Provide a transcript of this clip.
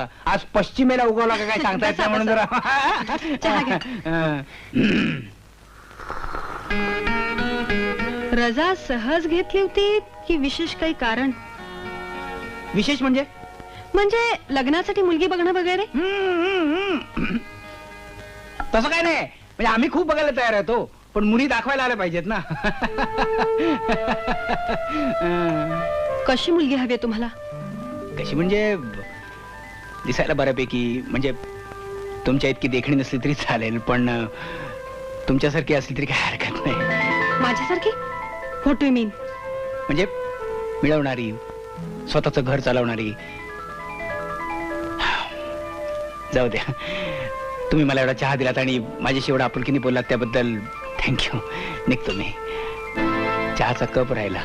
आज पश्चिमेला उगवला का काय सांगता येत नाही म्हणून जरा चहा घ्या. रजा सहज घेतली होती की विशेष काही कारण? विशेष म्हणजे लग्नासाठी मुलगी बघणं वगैरे? तसं काय नाही, म्हणजे आम्ही खूप बघायला तयार होतो, पण मुली दाखवायला आल्या पाहिजेत ना. कशी मुलगी हवी आहे तुम्हाला? कशी म्हणजे दिसायला बऱ्यापैकी, म्हणजे तुमच्या इतकी देखणी नसली तरी चालेल, पण तुमच्यासारखी असली तरी काही हरकत नाही. माझ्यासारखी? व्हॉट डू यू मीन? म्हणजे मिळवणारी, स्वतःचं घर चालवणारी. जाऊ द्या, तुम्ही मला एवढा चहा दिलात आणि माझ्याशी एवढा आपुलकीने बोललात त्याबद्दल थँक्यू. निघतो मी, चहाचा कप राहिला.